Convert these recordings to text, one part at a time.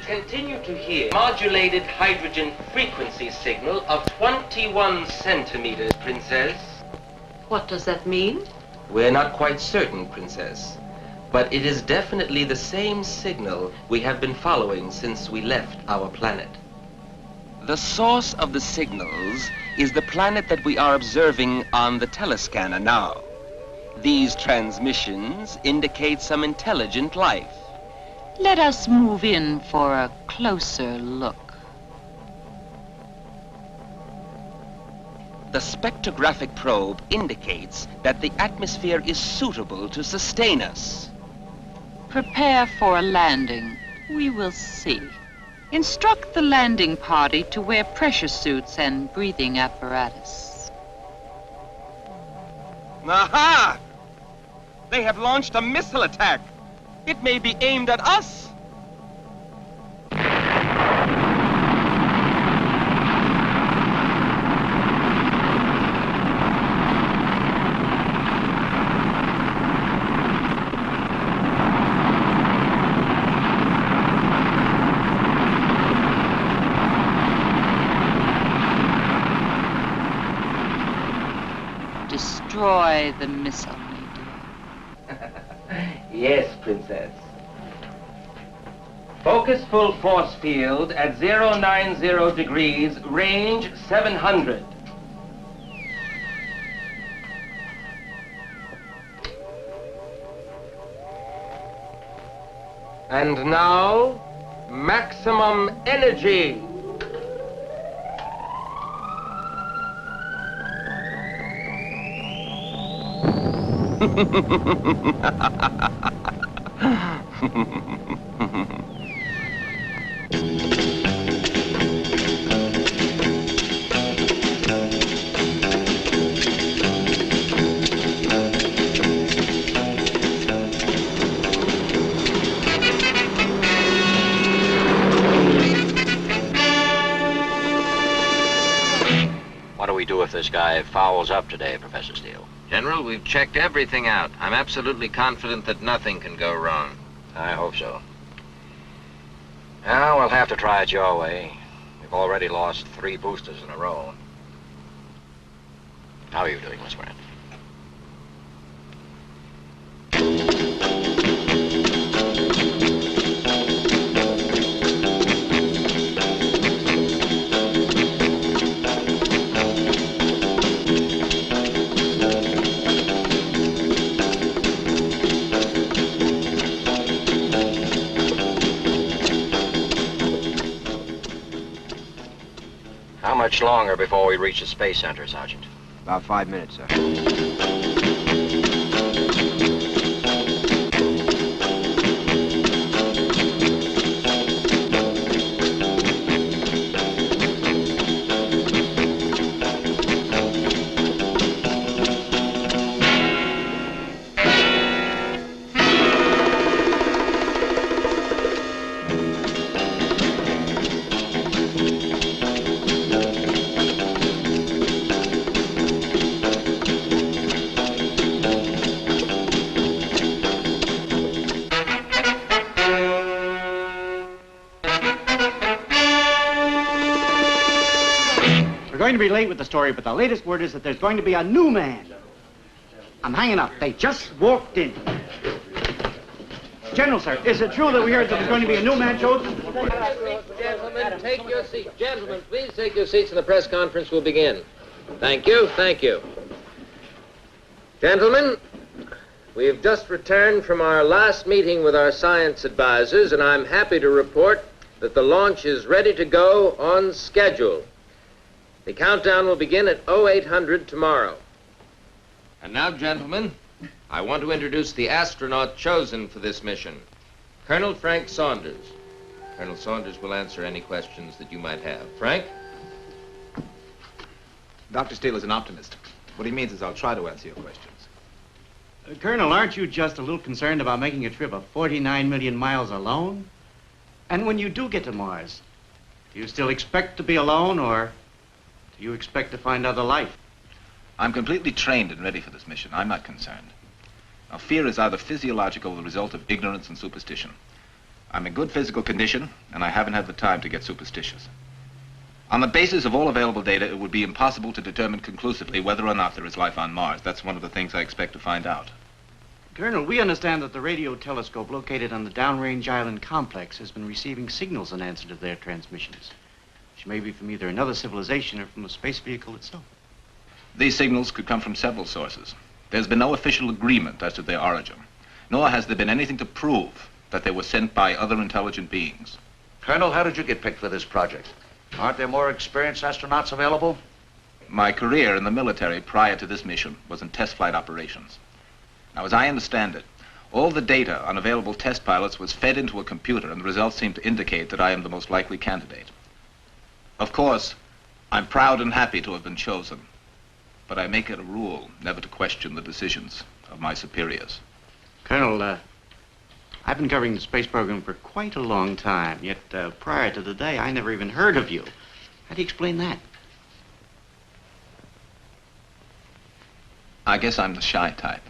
Continue to hear modulated hydrogen frequency signal of 21 centimeters, Princess. What does that mean? We're not quite certain, Princess, but it is definitely the same signal we have been following since we left our planet. The source of the signals is the planet that we are observing on the telescanner now. These transmissions indicate some intelligent life. Let us move in for a closer look. The spectrographic probe indicates that the atmosphere is suitable to sustain us. Prepare for a landing. We will see. Instruct the landing party to wear pressure suits and breathing apparatus. Aha! They have launched a missile attack. It may be aimed at us. Destroy the missile. Yes, Princess. Focus full force field at 090 degrees, range 700. And now, maximum energy. What do we do if this guy fouls up today, Professor Steele? General, we've checked everything out. I'm absolutely confident that nothing can go wrong. I hope so. Now, we'll have to try it your way. We've already lost 3 boosters in a row. How are you doing, Miss Grant? How much longer before we reach the Space Center, Sergeant? About 5 minutes, sir. We're going to be late with the story, but the latest word is that there's going to be a new man. I'm hanging up. They just walked in. General, sir, is it true that we heard that there's going to be a new man chosen? Gentlemen, take your seats. Gentlemen, please take your seats and the press conference will begin. Thank you, thank you. Gentlemen, we have just returned from our last meeting with our science advisors, and I'm happy to report that the launch is ready to go on schedule. The countdown will begin at 0800 tomorrow. And now, gentlemen, I want to introduce the astronaut chosen for this mission, Colonel Frank Saunders. Colonel Saunders will answer any questions that you might have. Frank? Dr. Steele is an optimist. What he means is I'll try to answer your questions. Colonel, aren't you just a little concerned about making a trip of 49 million miles alone? And when you do get to Mars, do you still expect to be alone, or do you expect to find other life? I'm completely trained and ready for this mission. I'm not concerned. Now, fear is either physiological or the result of ignorance and superstition. I'm in good physical condition, and I haven't had the time to get superstitious. On the basis of all available data, it would be impossible to determine conclusively whether or not there is life on Mars. That's one of the things I expect to find out. Colonel, we understand that the radio telescope located on the downrange island complex has been receiving signals in answer to their transmissions, which may be from either another civilization or from the space vehicle itself. These signals could come from several sources. There's been no official agreement as to their origin, nor has there been anything to prove that they were sent by other intelligent beings. Colonel, how did you get picked for this project? Aren't there more experienced astronauts available? My career in the military prior to this mission was in test flight operations. Now, as I understand it, all the data on available test pilots was fed into a computer, and the results seem to indicate that I am the most likely candidate. Of course, I'm proud and happy to have been chosen, but I make it a rule never to question the decisions of my superiors. Colonel, I've been covering the space program for quite a long time, yet prior to the day, I never even heard of you. How do you explain that? I guess I'm the shy type.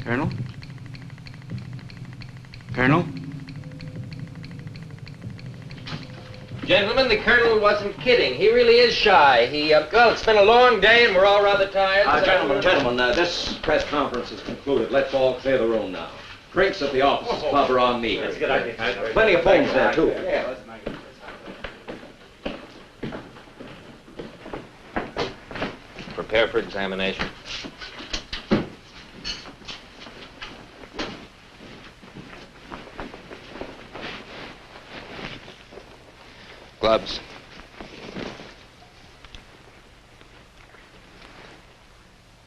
Colonel? Colonel? Gentlemen, the Colonel wasn't kidding. He really is shy. Well, it's been a long day and we're all rather tired. Gentlemen, this press conference is concluded. Let's all clear the room now. Drinks at the office club are on me. That's a good idea. Plenty of phones there, too. Yeah. Prepare for examination. Gloves.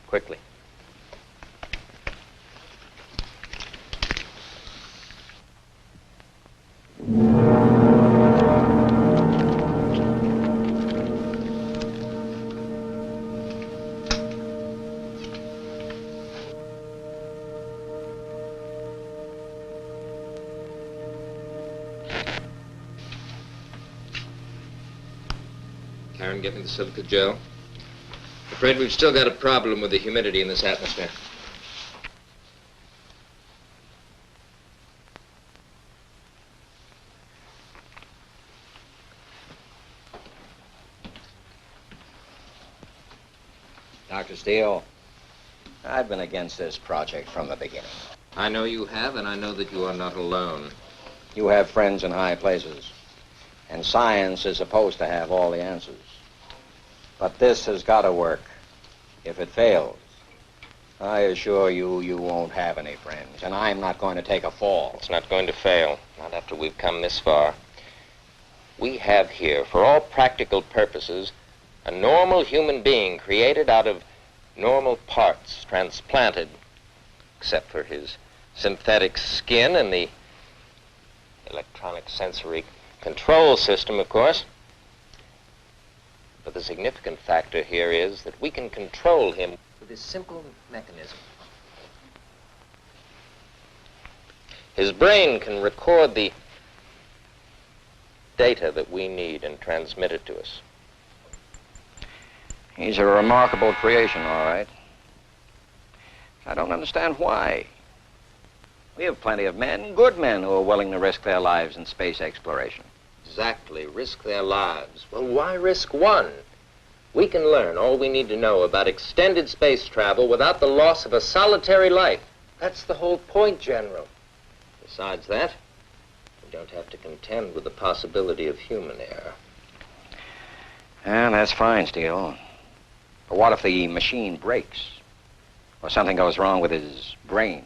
Quickly. Karen, get me the silica gel. Afraid we've still got a problem with the humidity in this atmosphere. Dr. Steele, I've been against this project from the beginning. I know you have, and I know that you are not alone. You have friends in high places, and science is supposed to have all the answers. But this has got to work. If it fails, I assure you, you won't have any friends, and I'm not going to take a fall. It's not going to fail, not after we've come this far. We have here, for all practical purposes, a normal human being created out of normal parts, transplanted, except for his synthetic skin and the electronic sensory control system, of course. But the significant factor here is that we can control him with this simple mechanism. His brain can record the data that we need and transmit it to us. He's a remarkable creation, all right. I don't understand why. We have plenty of men, good men, who are willing to risk their lives in space exploration. Exactly, risk their lives. Well, why risk one? We can learn all we need to know about extended space travel without the loss of a solitary life. That's the whole point, General. Besides that, we don't have to contend with the possibility of human error. Yeah, that's fine, Steele. But what if the machine breaks? Or something goes wrong with his brain?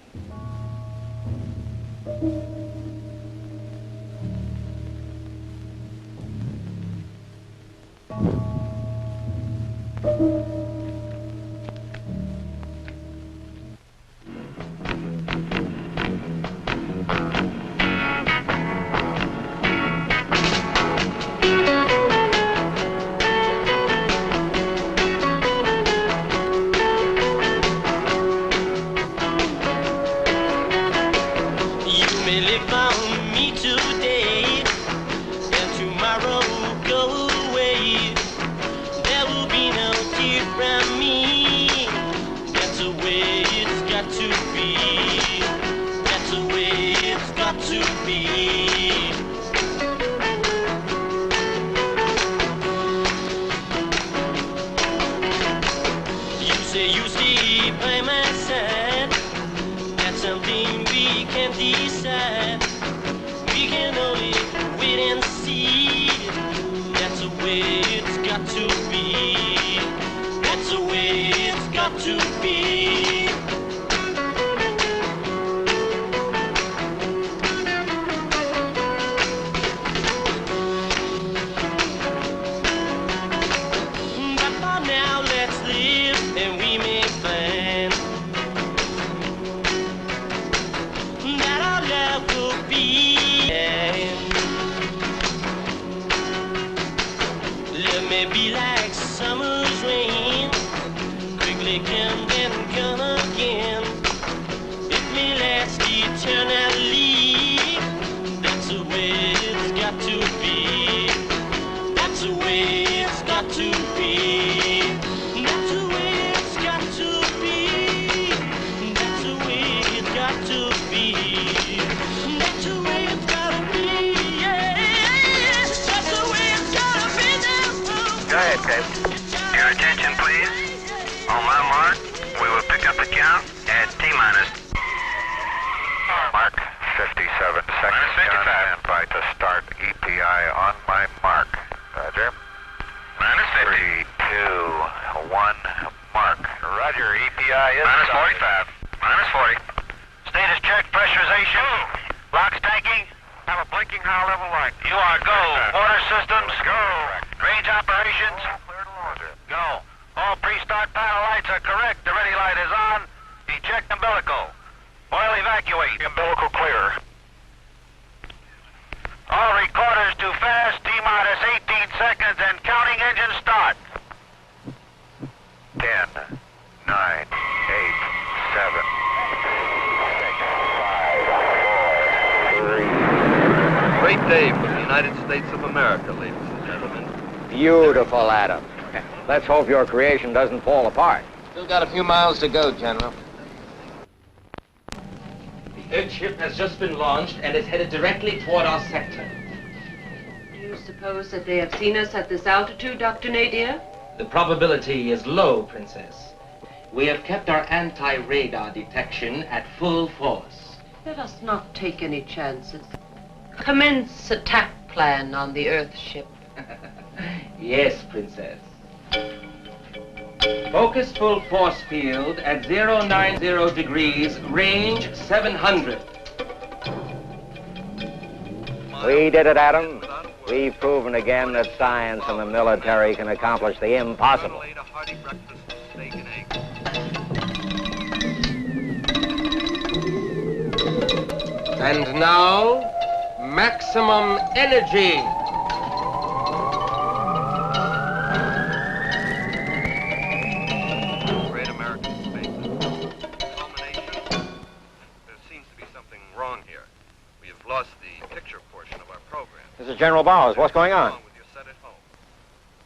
Beautiful, Adam. Let's hope your creation doesn't fall apart. Still got a few miles to go, General. The Earthship has just been launched and is headed directly toward our sector. Do you suppose that they have seen us at this altitude, Dr. Nadir? The probability is low, Princess. We have kept our anti-radar detection at full force. Let us not take any chances. Commence attack plan on the Earthship. Yes, Princess. Focus full force field at 090 degrees, range 700. We did it, Adam. We've proven again that science and the military can accomplish the impossible. And now, maximum energy. General Bowers. What's going on?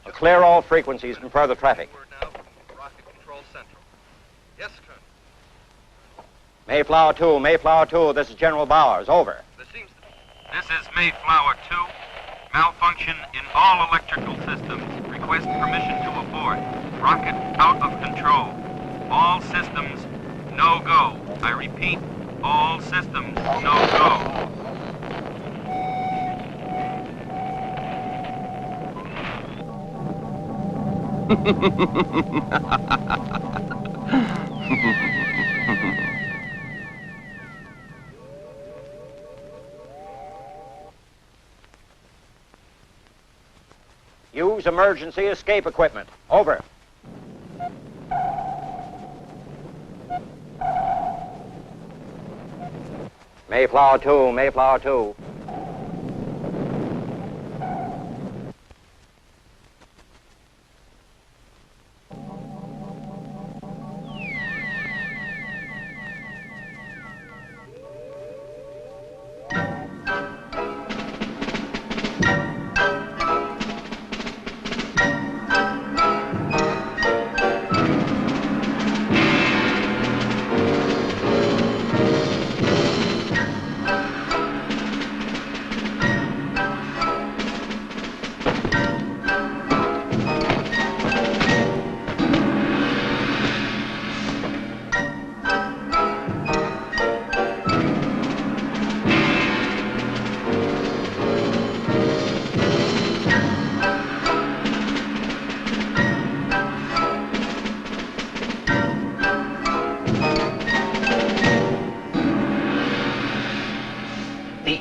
Clear all frequencies from further traffic. Yes, Colonel. Mayflower 2, Mayflower 2, this is General Bowers. Over. This is Mayflower 2. Malfunction in all electrical systems. Request permission to abort. Rocket out of control. All systems, no go. I repeat, all systems, no go. Use emergency escape equipment. Over. Mayflower 2, Mayflower 2.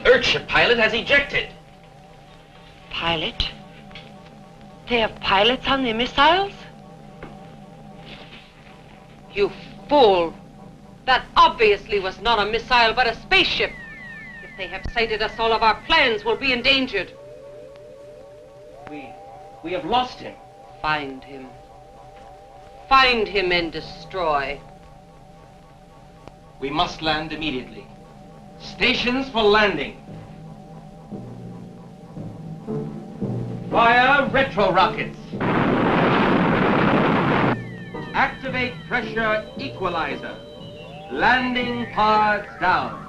Earthship pilot has ejected. Pilot? They have pilots on their missiles? You fool! That obviously was not a missile, but a spaceship. If they have sighted us, all of our plans will be endangered. We have lost him. Find him. Find him and destroy. We must land immediately. Stations for landing. Fire retro rockets. Activate pressure equalizer. Landing pods down.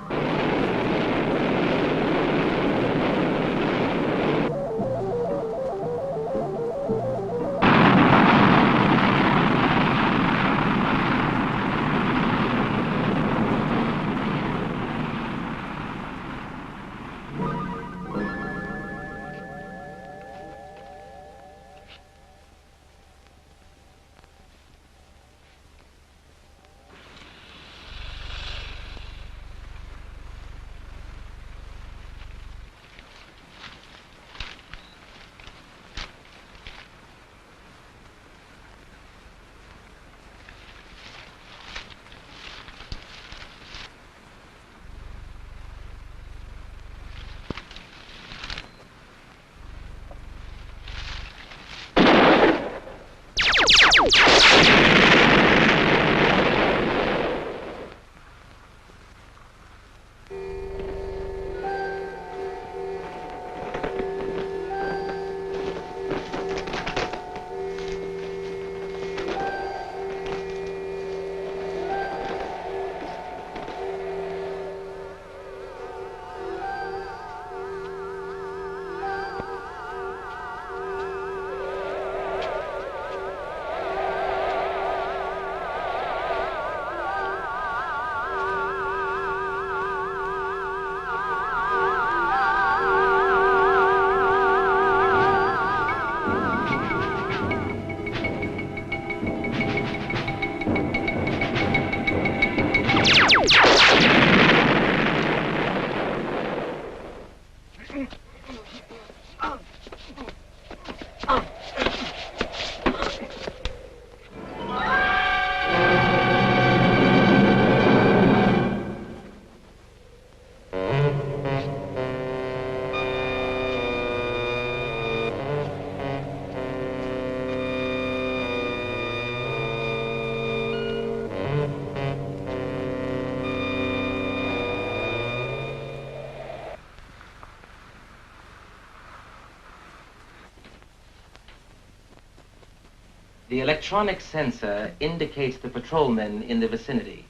The electronic sensor indicates the patrolmen in the vicinity.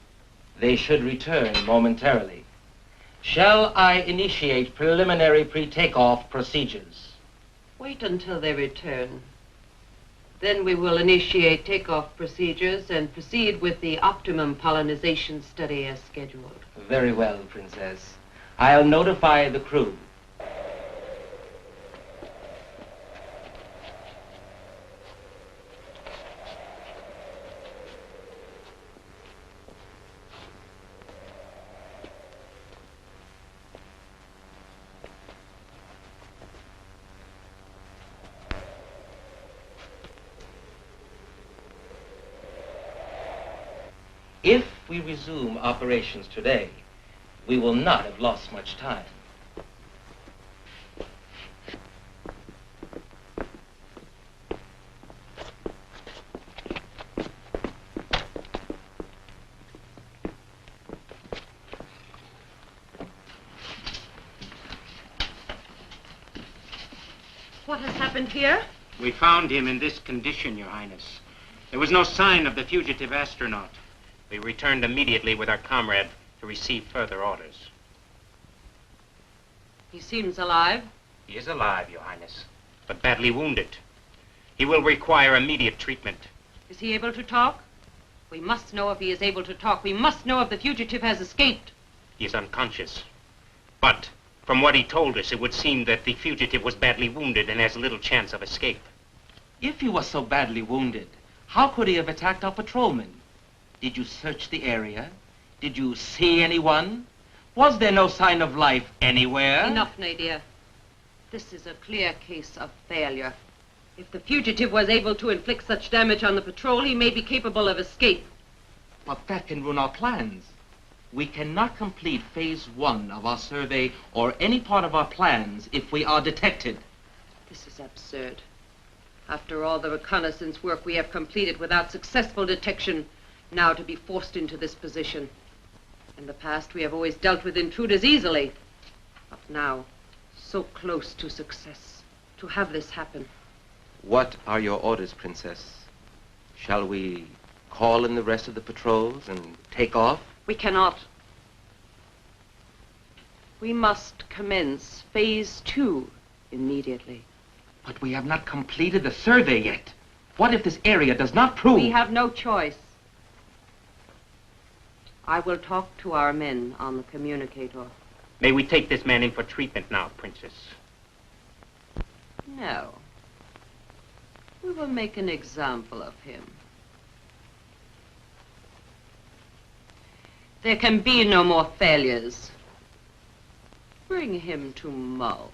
They should return momentarily. Shall I initiate preliminary pre-takeoff procedures? Wait until they return. Then we will initiate takeoff procedures and proceed with the optimum pollinization study as scheduled. Very well, Princess. I'll notify the crew. If we resume operations today, we will not have lost much time. What has happened here? We found him in this condition, Your Highness. There was no sign of the fugitive astronaut. We returned immediately with our comrade to receive further orders. He seems alive. He is alive, Your Highness, but badly wounded. He will require immediate treatment. Is he able to talk? We must know if he is able to talk. We must know if the fugitive has escaped. He is unconscious. But from what he told us, it would seem that the fugitive was badly wounded and has little chance of escape. If he was so badly wounded, how could he have attacked our patrolmen? Did you search the area? Did you see anyone? Was there no sign of life anywhere? Enough, Nadir. This is a clear case of failure. If the fugitive was able to inflict such damage on the patrol, he may be capable of escape. But that can ruin our plans. We cannot complete phase 1 of our survey or any part of our plans if we are detected. This is absurd. After all the reconnaissance work we have completed without successful detection, now to be forced into this position. In the past, we have always dealt with intruders easily. But now, so close to success, to have this happen. What are your orders, Princess? Shall we call in the rest of the patrols and take off? We cannot. We must commence phase 2 immediately. But we have not completed the survey yet. What if this area does not prove... We have no choice. I will talk to our men on the communicator. May we take this man in for treatment now, Princess? No. We will make an example of him. There can be no more failures. Bring him to Mull.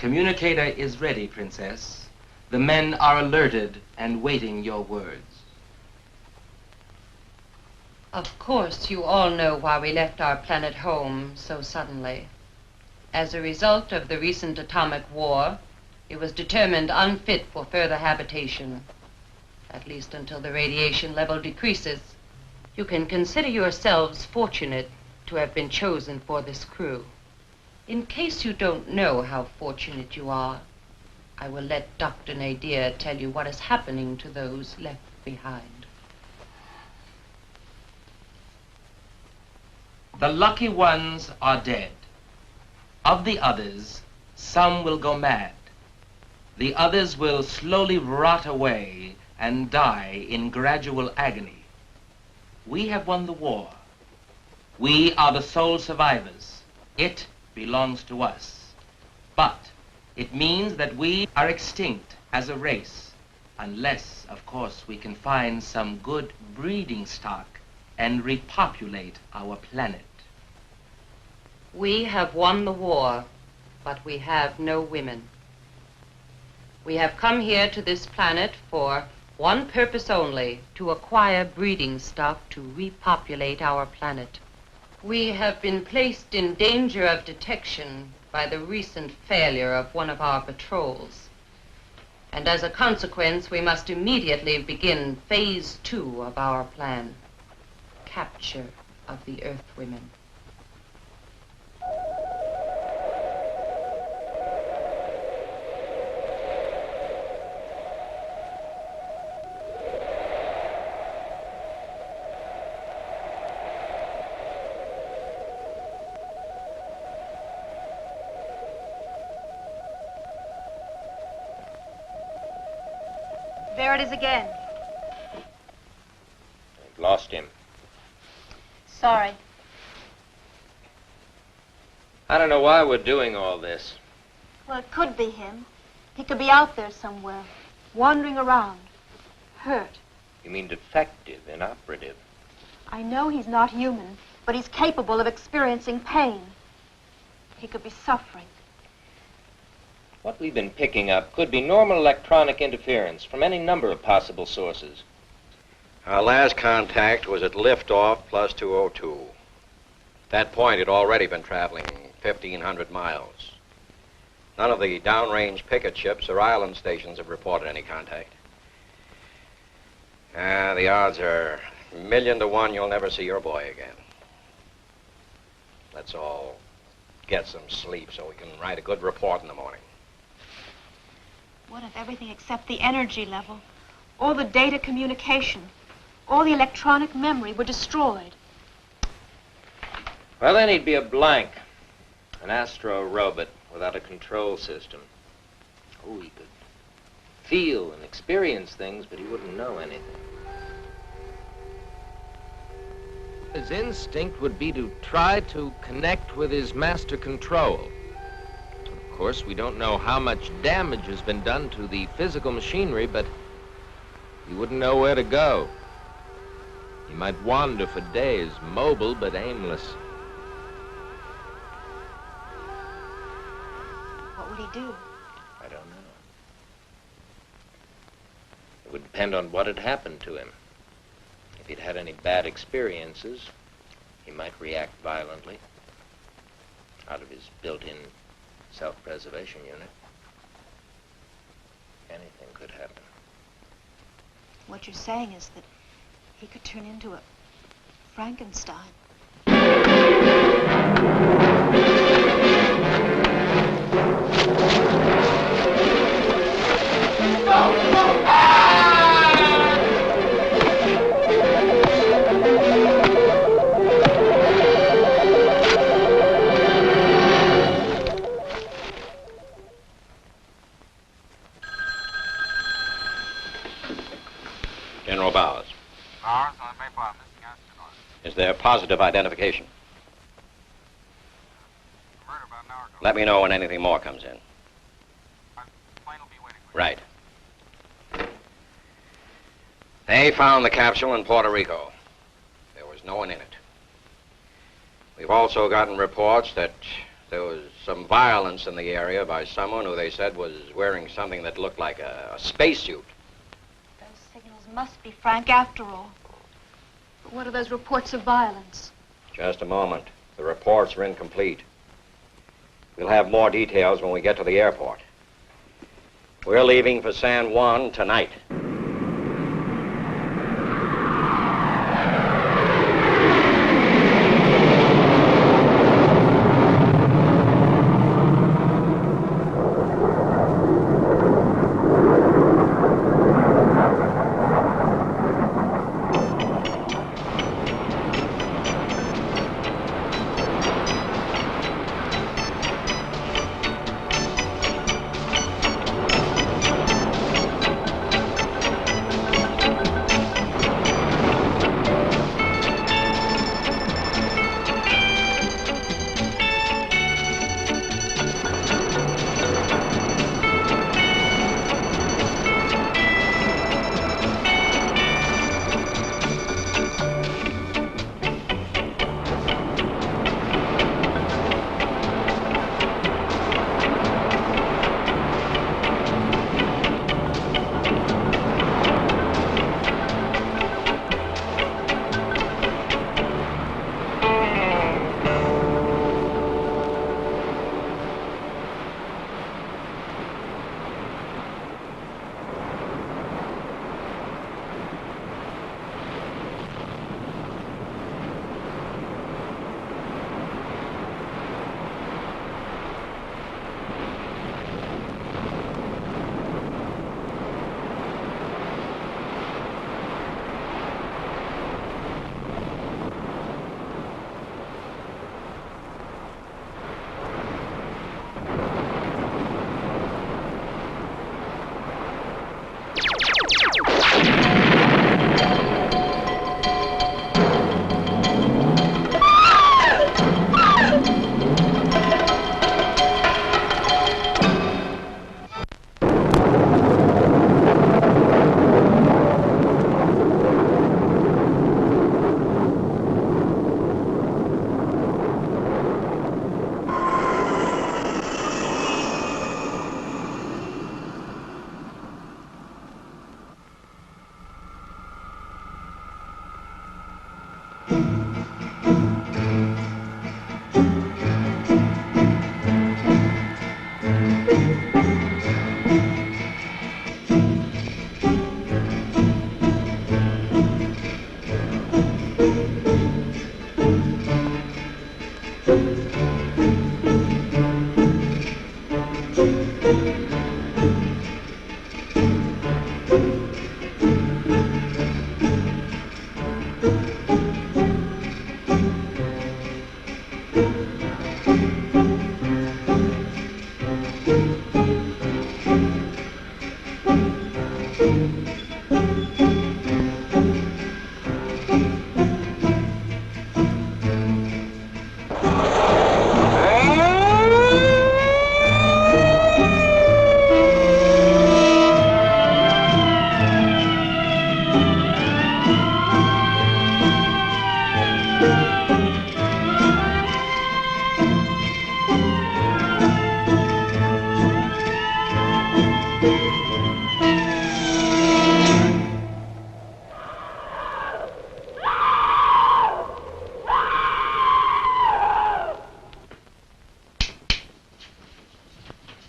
communicator is ready, Princess. The men are alerted and waiting your words. Of course, you all know why we left our planet home so suddenly. As a result of the recent atomic war, it was determined unfit for further habitation, at least until the radiation level decreases. You can consider yourselves fortunate to have been chosen for this crew. In case you don't know how fortunate you are, I will let Dr. Nadir tell you what is happening to those left behind. The lucky ones are dead. Of the others, some will go mad. The others will slowly rot away and die in gradual agony. We have won the war. We are the sole survivors. It belongs to us. But it means that we are extinct as a race, unless, of course, we can find some good breeding stock and repopulate our planet. We have won the war, but we have no women. We have come here to this planet for one purpose only, to acquire breeding stock to repopulate our planet. We have been placed in danger of detection by the recent failure of one of our patrols. And as a consequence, we must immediately begin phase 2 of our plan, capture of the Earthwomen. There it is again. I've lost him. Sorry. I don't know why we're doing all this. Well, it could be him. He could be out there somewhere, wandering around, hurt. You mean defective, inoperative? I know he's not human, but he's capable of experiencing pain. He could be suffering. What we've been picking up could be normal electronic interference from any number of possible sources. Our last contact was at liftoff plus 202. At that point, he'd already been traveling 1,500 miles. None of the downrange picket ships or island stations have reported any contact. The odds are 1,000,000 to 1 you'll never see your boy again. Let's all get some sleep so we can write a good report in the morning. What if everything except the energy level, all the data communication, all the electronic memory were destroyed? Well, then he'd be a blank, an astro-robot without a control system. Oh, he could feel and experience things, but he wouldn't know anything. His instinct would be to try to connect with his master control. Of course, we don't know how much damage has been done to the physical machinery, but he wouldn't know where to go. He might wander for days, mobile but aimless. What would he do? I don't know. It would depend on what had happened to him. If he'd had any bad experiences, he might react violently out of his built-in self-preservation unit. Anything could happen. What you're saying is that he could turn into a Frankenstein. General Bowers. Is there positive identification? Let me know when anything more comes in. Right. They found the capsule in Puerto Rico. There was no one in it. We've also gotten reports that there was some violence in the area by someone who they said was wearing something that looked like a spacesuit. Those signals must be Frank after all. But what are those reports of violence? Just a moment. The reports are incomplete. We'll have more details when we get to the airport. We're leaving for San Juan tonight.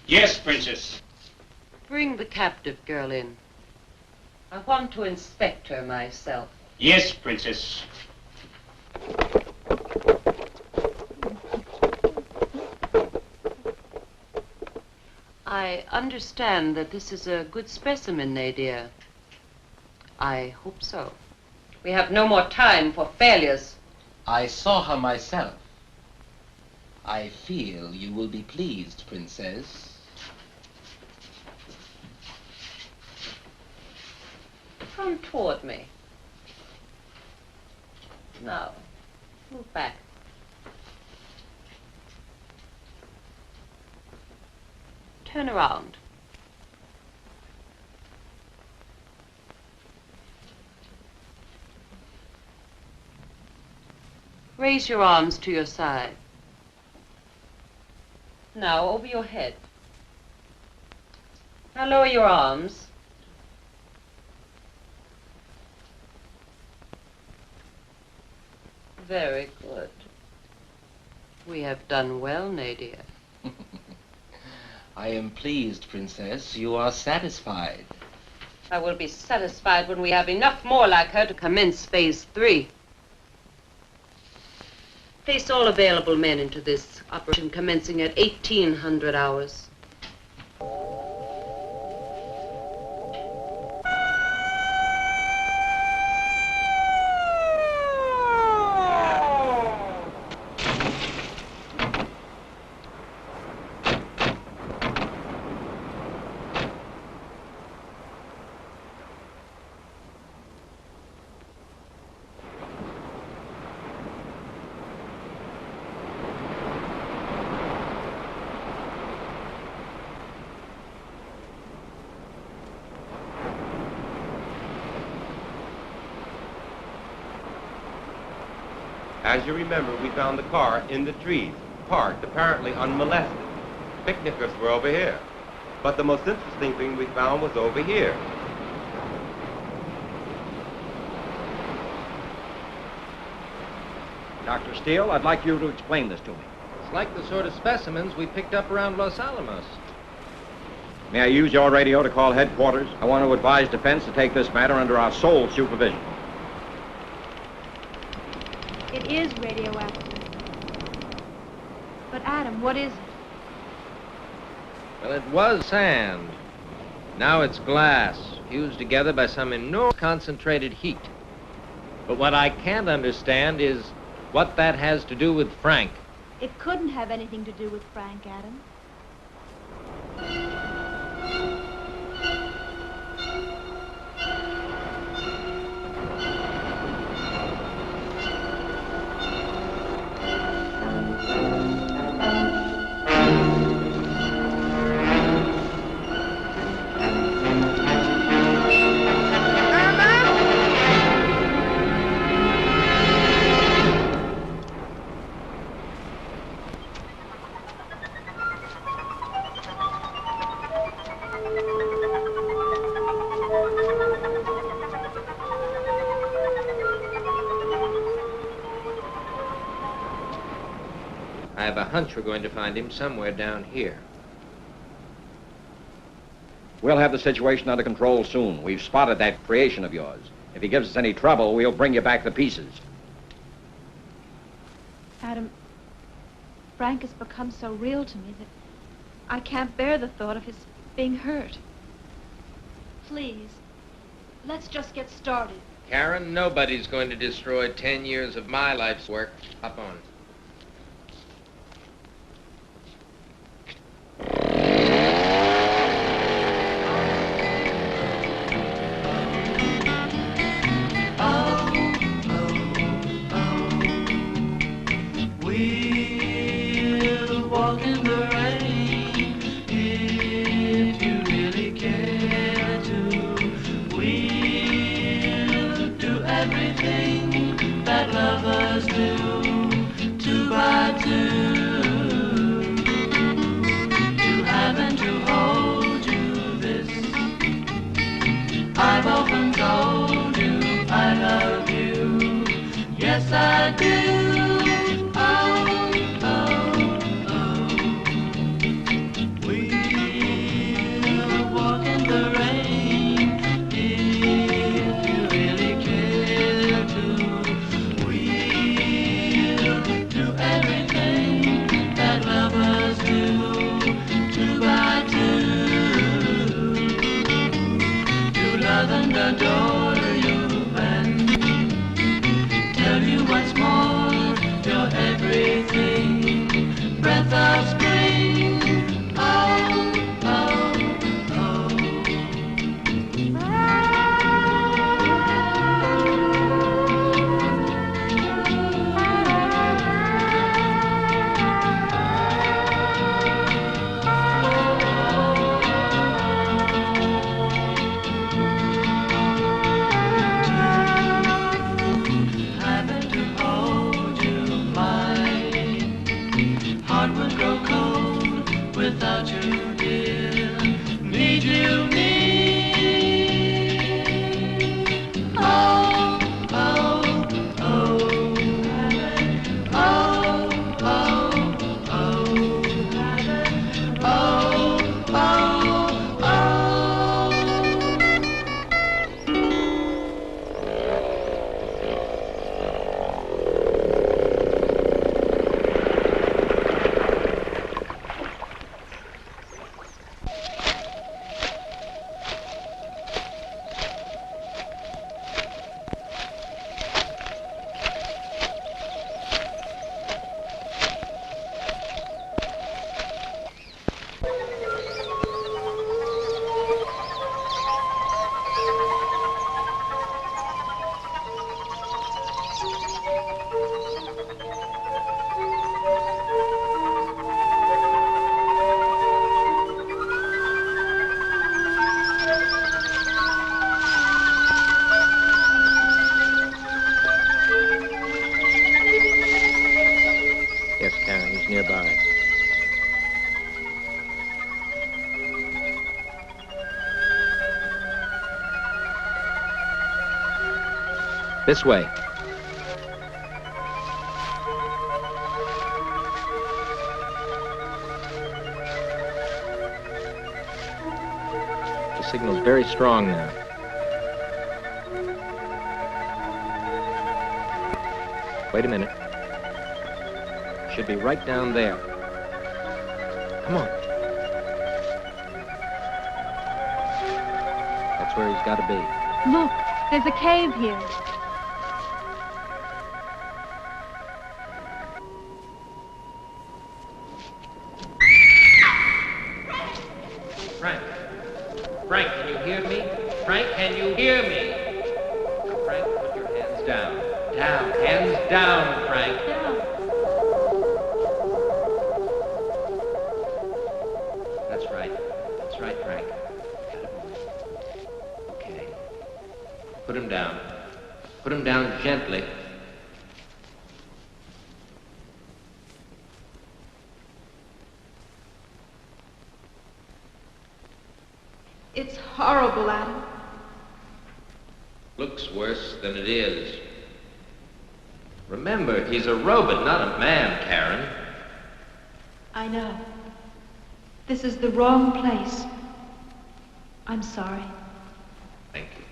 Yes, Princess. Bring the captive girl in. I want to inspect her myself. Yes, Princess. I understand that this is a good specimen, Nadir. I hope so. We have no more time for failures. I saw her myself. I feel you will be pleased, Princess. Come toward me. Now, move back. Turn around. Raise your arms to your side. Now, over your head. Now, lower your arms. Very good. We have done well, Nadir. I am pleased, Princess. You are satisfied. I will be satisfied when we have enough more like her to commence phase 3. Place all available men into this operation commencing at 1800 hours. As you remember, we found the car in the trees, parked, apparently unmolested. Picnickers were over here. But the most interesting thing we found was over here. Dr. Steele, I'd like you to explain this to me. It's like the sort of specimens we picked up around Los Alamos. May I use your radio to call headquarters? I want to advise defense to take this matter under our sole supervision. It is radioactive. But Adam, what is it? Well, it was sand. Now it's glass, fused together by some enormous concentrated heat. But what I can't understand is what that has to do with Frank. It couldn't have anything to do with Frank, Adam. I have a hunch we're going to find him somewhere down here. We'll have the situation under control soon. We've spotted that creation of yours. If he gives us any trouble, we'll bring you back to pieces. Adam, Frank has become so real to me that I can't bear the thought of his being hurt. Please, let's just get started. Karen, nobody's going to destroy 10 years of my life's work. Hop on. I've often told you I love you. Yes, I do. Oh, oh, oh. We'll walk in the rain if you really care to. We'll do everything that lovers do, 2 by 2. Love and adore you and tell you what's more. village nearby. This way. The signal's very strong now. Wait a minute. Should be right down there. Come on. That's where he's got to be. Look, there's a cave here. Frank. Frank, can you hear me? Frank, can you hear me? Frank, put your hands down. Down. Hands down, Frank. Down. That's right. That's right, Frank. Okay. Put him down. Put him down gently. It's horrible, Adam. Looks worse than it is. Remember, he's a robot, not a man, Karen. I know. This is the wrong place. I'm sorry. Thank you.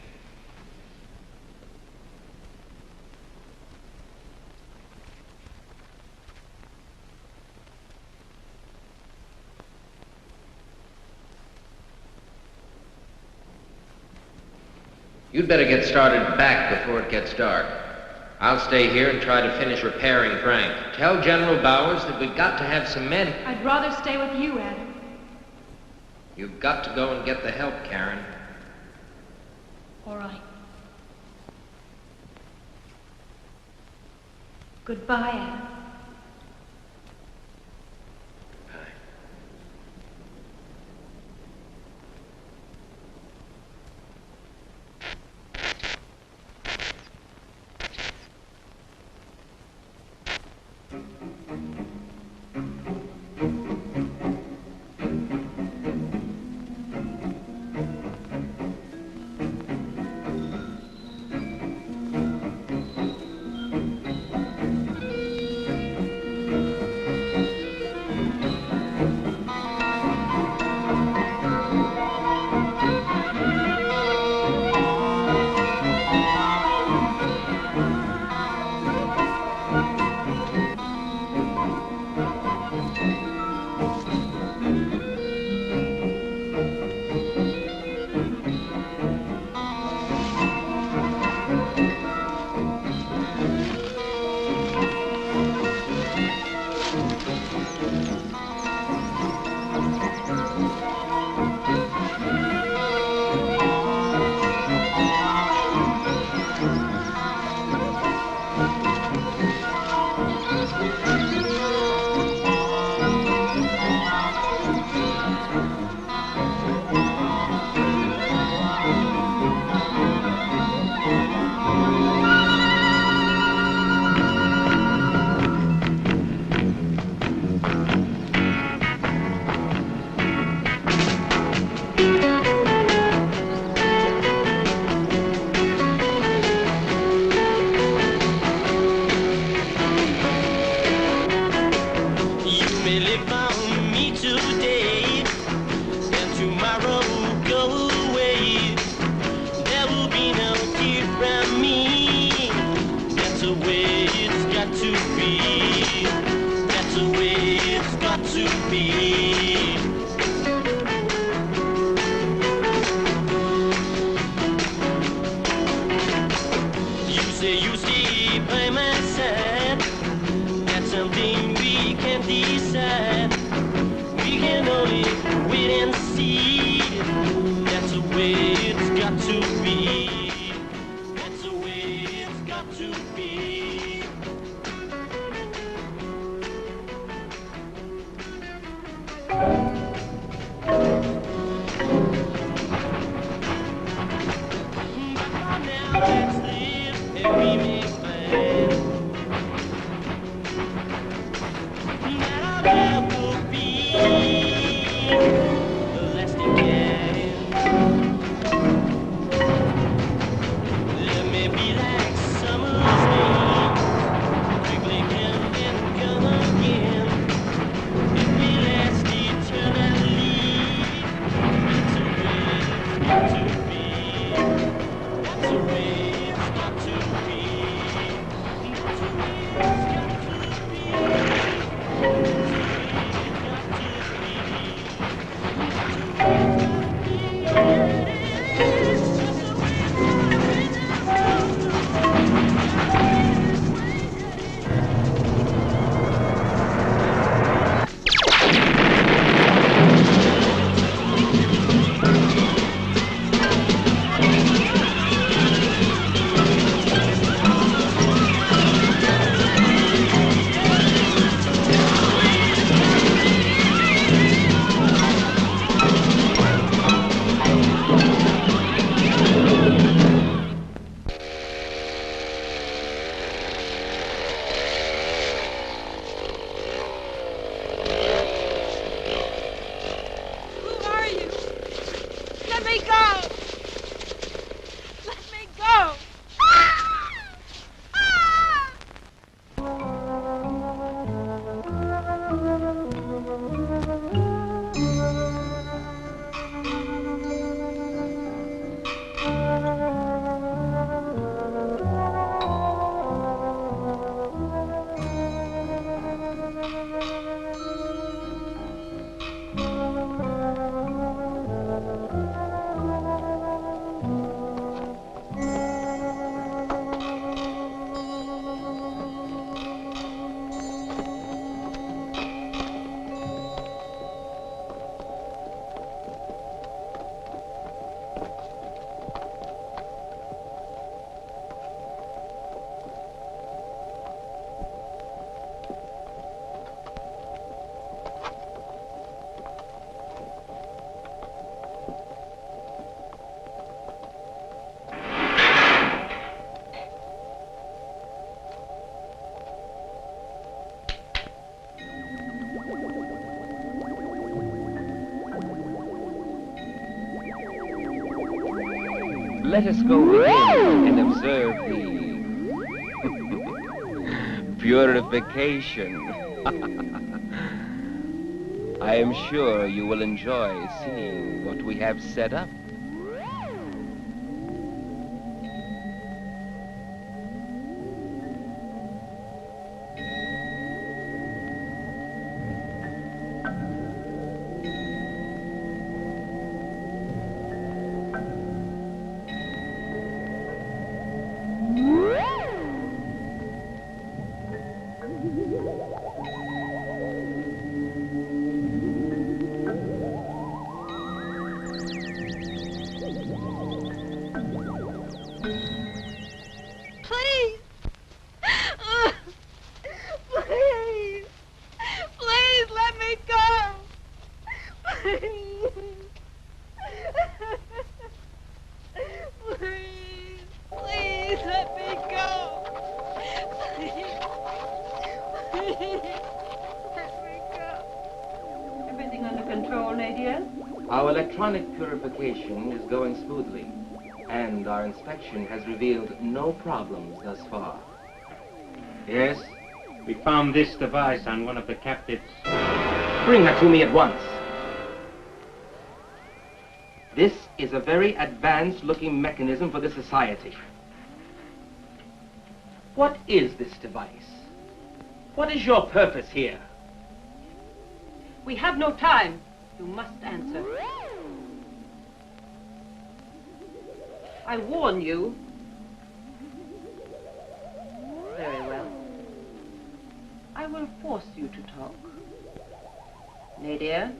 You'd better get started back before it gets dark. I'll stay here and try to finish repairing Frank. Tell General Bowers that we've got to have some men. I'd rather stay with you, Adam. You've got to go and get the help, Karen. All right. Goodbye, Adam. Let us go within and observe the purification. I am sure you will enjoy seeing what we have set up. Our electronic purification is going smoothly, and our inspection has revealed no problems thus far. Yes? We found this device on one of the captives. Bring her to me at once. This is a very advanced-looking mechanism for the society. What is this device? What is your purpose here? We have no time. You must answer. I warn you. Very well. I will force you to talk. Nadir,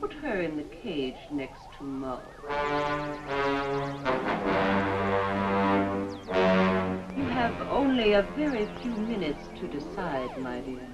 put her in the cage next to Mull. You have only a very few minutes to decide, my dear.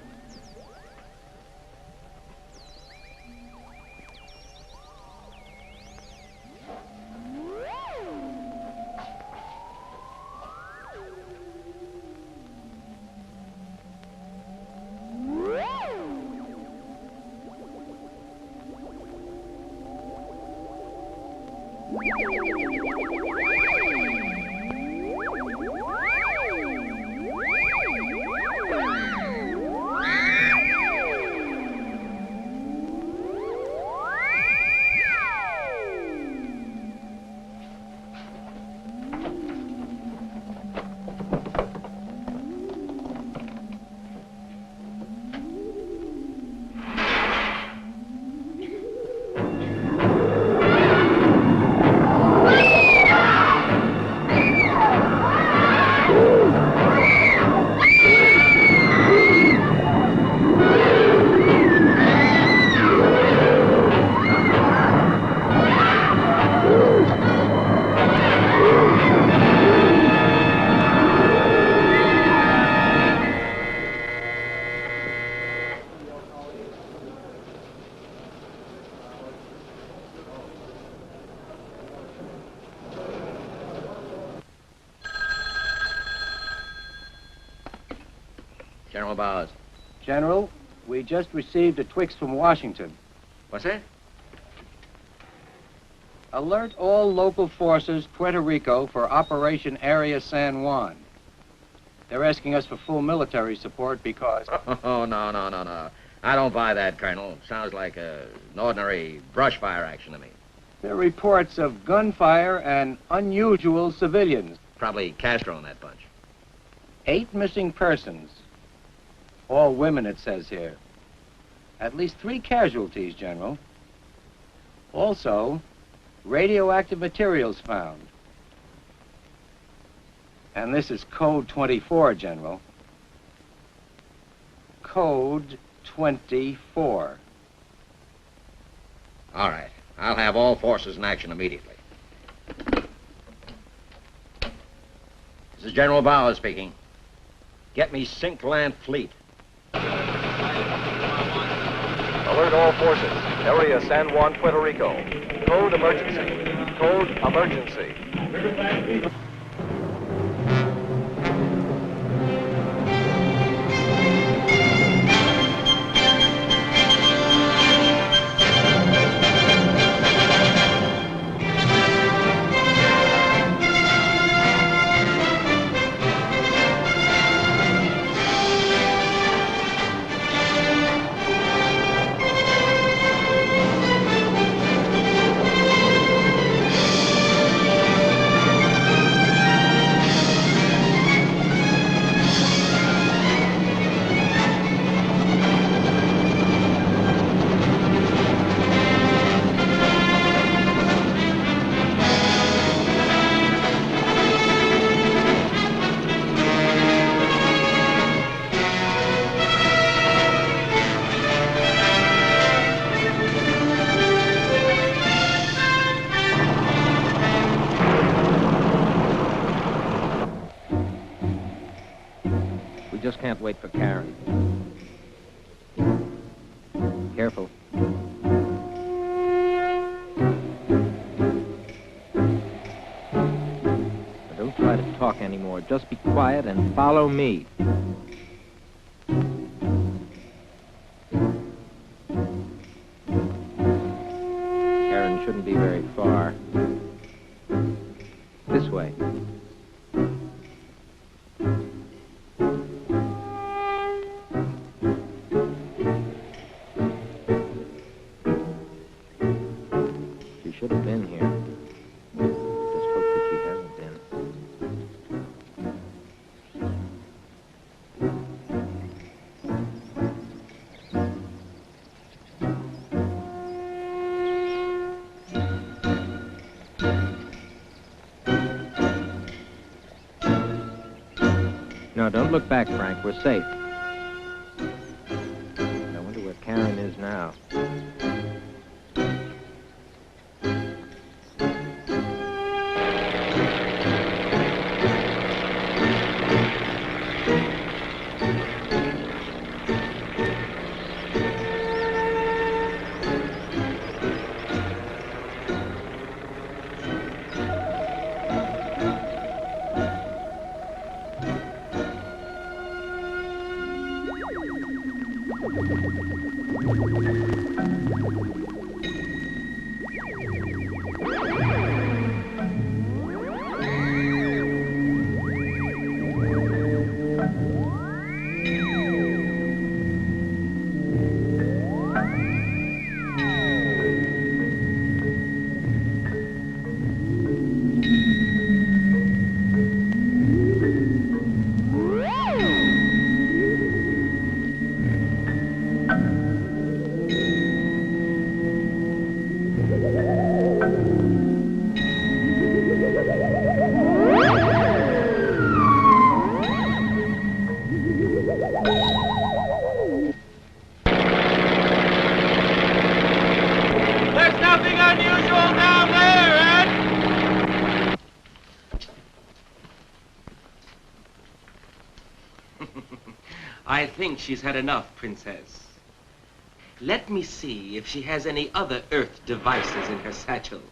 General Bowers. General, we just received a Twix from Washington. What's that? Alert all local forces, Puerto Rico, for Operation Area San Juan. They're asking us for full military support because... Oh, no. I don't buy that, Colonel. Sounds like an ordinary brush fire action to me. There are reports of gunfire and unusual civilians. Probably Castro in that bunch. 8 missing persons. All women, it says here. At least 3 casualties, General. Also, radioactive materials found. And this is Code 24, General. Code 24. All right. I'll have all forces in action immediately. This is General Bowers speaking. Get me Sink Land Fleet. Alert all forces. Area San Juan, Puerto Rico. Code emergency. Code emergency. Can't wait for Karen. Careful. But don't try to talk anymore. Just be quiet and follow me. Karen shouldn't be very far. This way. No, don't look back, Frank. We're safe. I wonder where Karen is now. There's nothing unusual down there, Ed! I think she's had enough, Princess. Let me see if she has any other Earth devices in her satchel.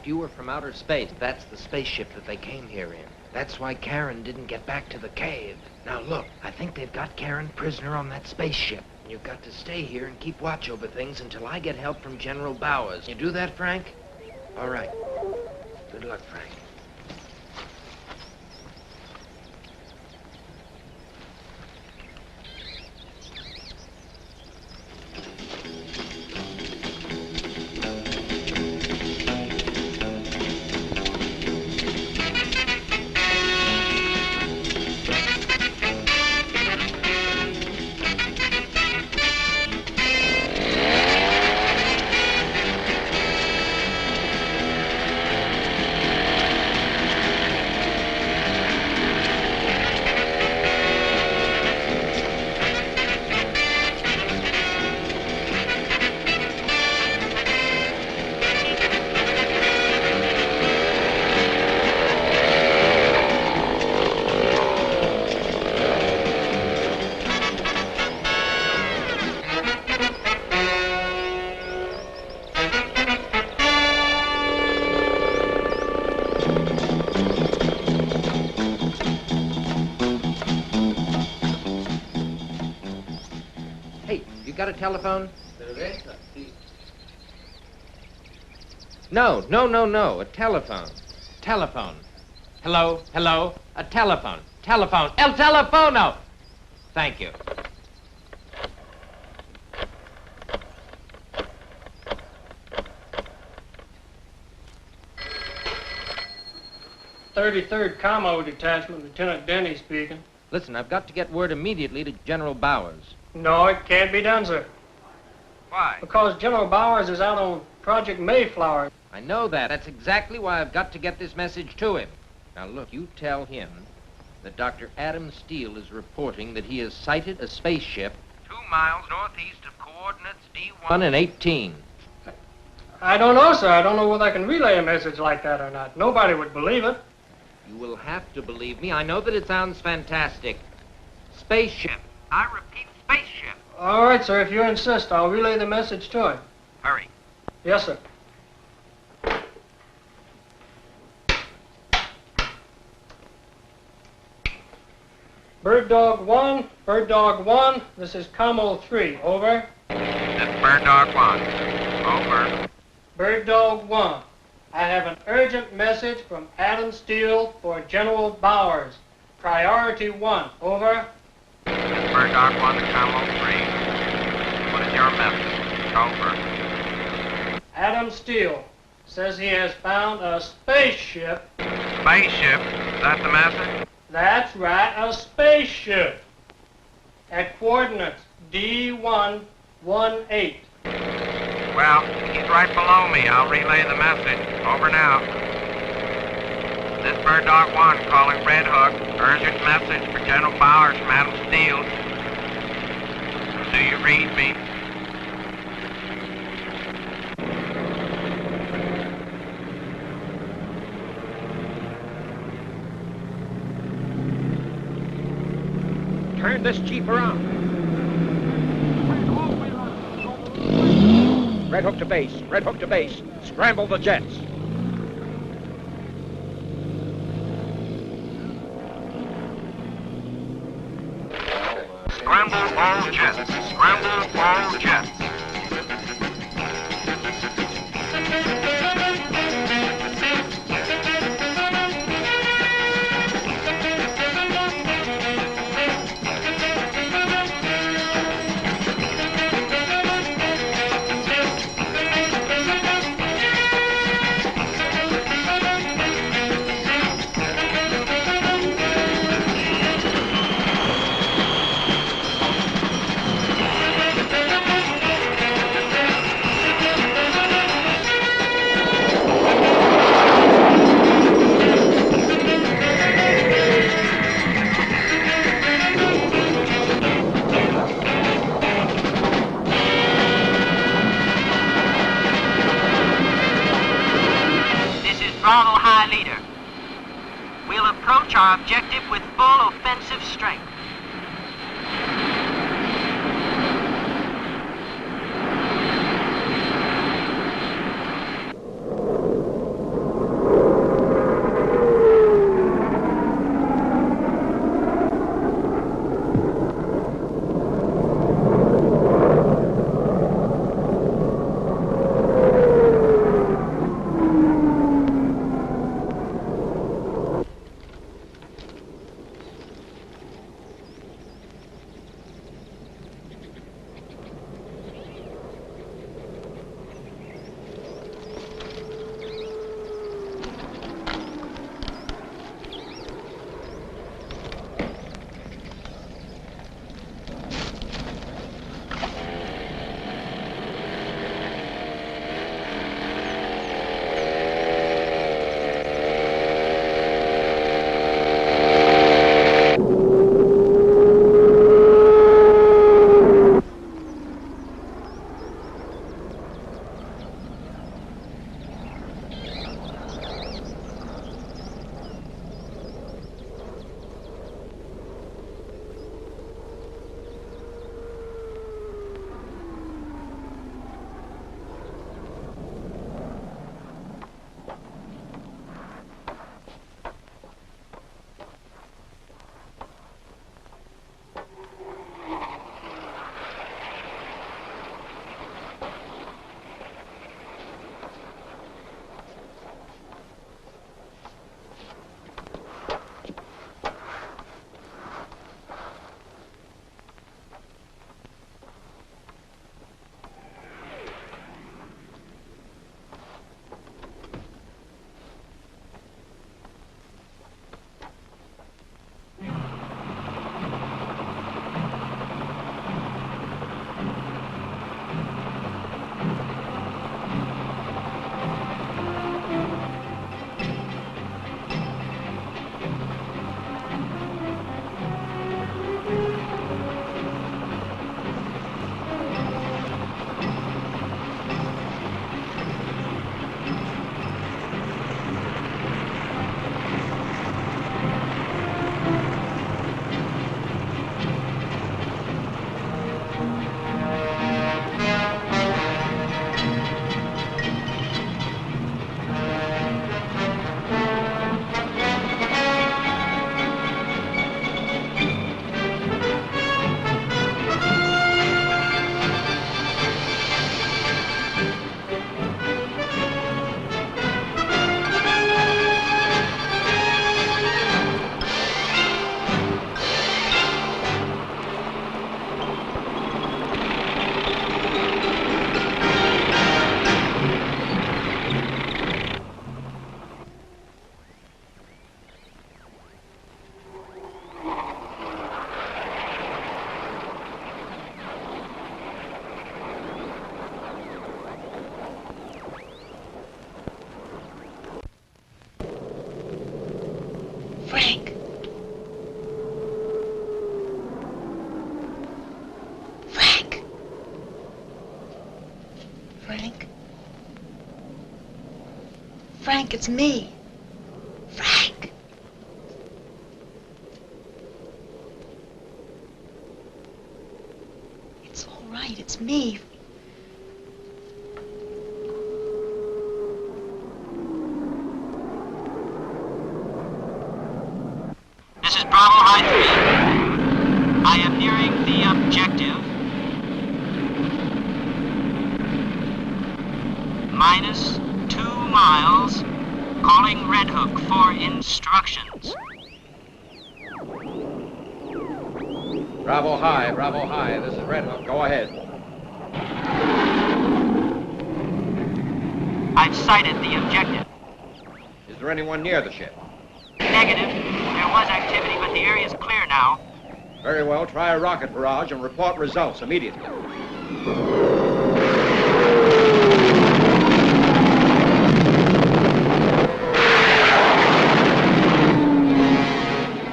You were from outer space. That's the spaceship that they came here in. That's why Karen didn't get back to the cave. Now look, I think they've got Karen prisoner on that spaceship. You've got to stay here and keep watch over things until I get help from General Bowers. You do that, Frank? All right. Good luck, Frank. Got a telephone? No. A telephone. Telephone. Hello? A telephone. Telephone. El telefono! Thank you. "33rd Commo Detachment, Lieutenant Denny speaking." Listen, I've got to get word immediately to General Bowers. No, it can't be done, sir. Why? Because General Bowers is out on Project Mayflower. I know that. That's exactly why I've got to get this message to him. Now, look, you tell him that Dr. Adam Steele is reporting that he has sighted a spaceship 2 miles northeast of coordinates D1 and 18. I don't know, sir. I don't know whether I can relay a message like that or not. Nobody would believe it. You will have to believe me. I know that it sounds fantastic. Spaceship. I repeat, spaceship. All right, sir. If you insist, I'll relay the message to him. Hurry. Yes, sir. Bird Dog 1, this is Commo 3, over. This is Bird Dog 1, over. Bird Dog 1, I have an urgent message from Adam Steele for General Bowers. Priority 1, over. This is Bird Dog 1 to Commo 3. What is your message? Over. Adam Steele says he has found a spaceship. Spaceship? Is that the message? That's right, a spaceship. At coordinates D118. Well, he's right below me. I'll relay the message. Over now. This Bird Dog 1 calling Red Hook. Urgent message for General Bowers from Adam Steele. Do you read me? Turn this Jeep around. Red Hook to base. Red Hook to base. Scramble the jets. Scramble all jets. Scramble all jets. Frank, it's me. Frank. It's all right, it's me. This is Bravo High 3. I am nearing the objective. Minus 2 miles. Calling Red Hook for instructions. Bravo High, this is Red Hook. Go ahead. I've sighted the objective. Is there anyone near the ship? Negative. There was activity, but the area is clear now. Very well, try a rocket barrage and report results immediately.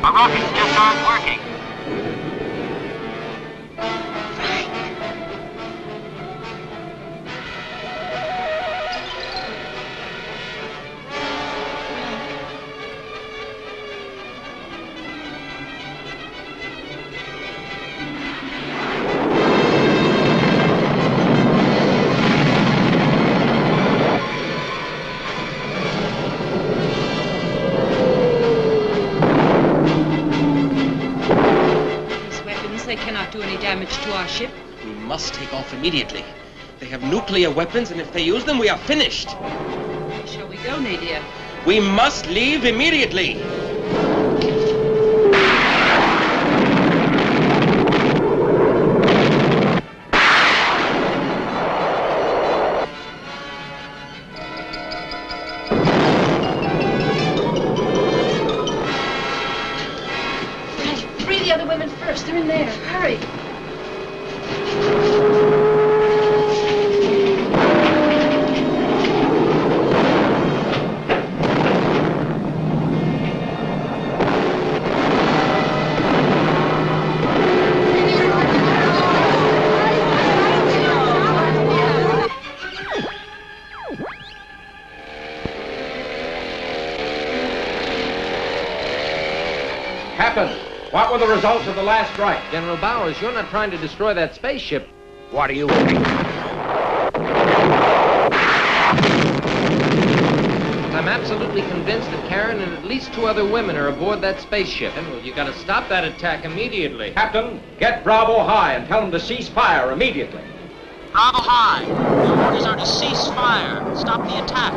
Our rockets just aren't working. They cannot do any damage to our ship. We must take off immediately. They have nuclear weapons, and if they use them, we are finished. Where shall we go, Nadir? We must leave immediately. The other women first. They're in there. Hurry. Captain! What were the results of the last strike? General Bowers, you're not trying to destroy that spaceship. What do you think? I'm absolutely convinced that Karen and at least 2 other women are aboard that spaceship. General, you gotta stop that attack immediately. Captain, get Bravo High and tell them to cease fire immediately. Bravo High. Your orders are to cease fire. Stop the attack.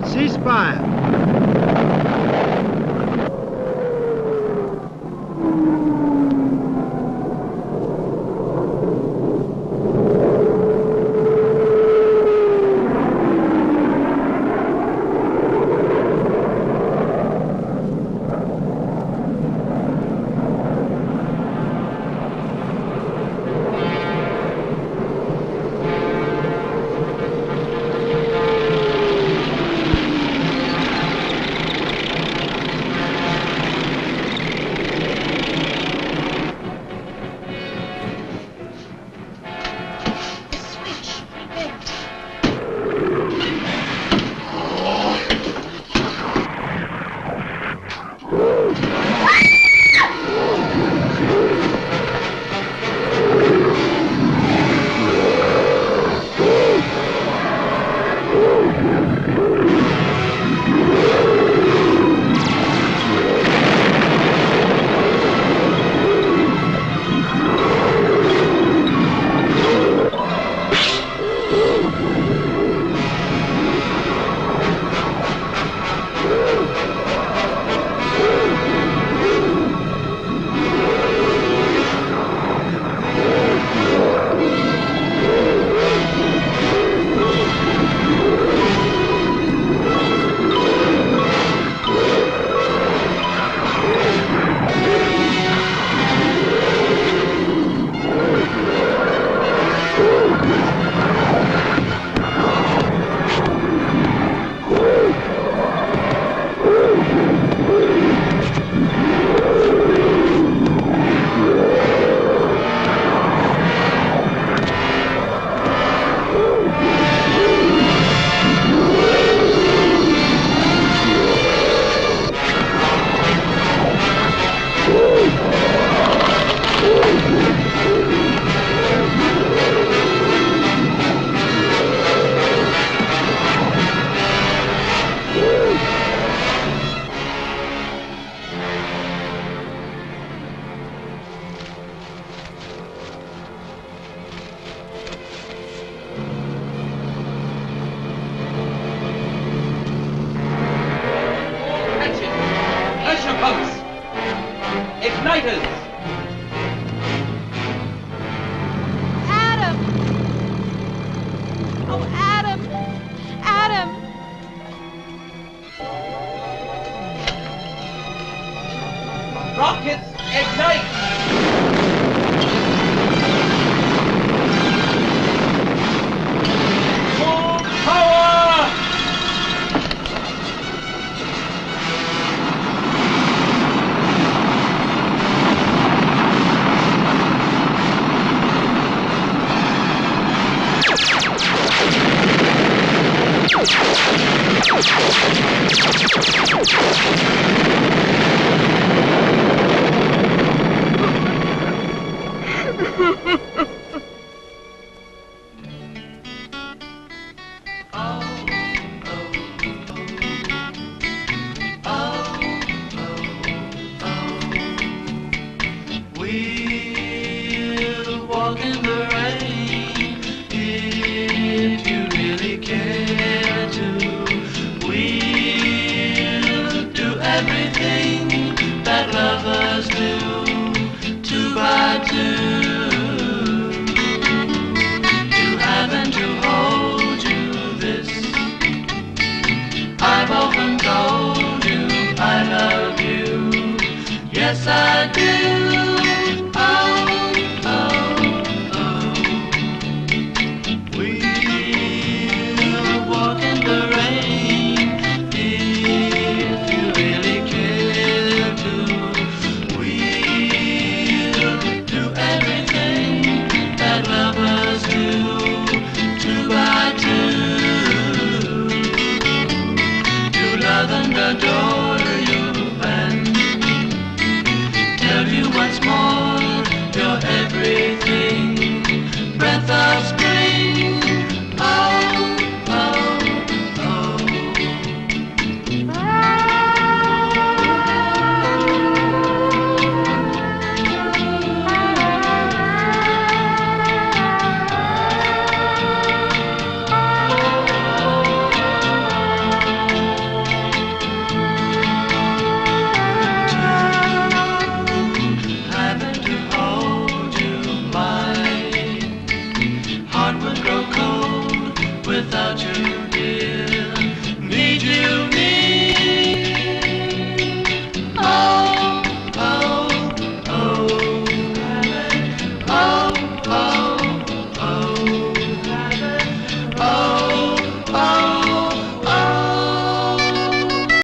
Cease fire. Ha ha ha!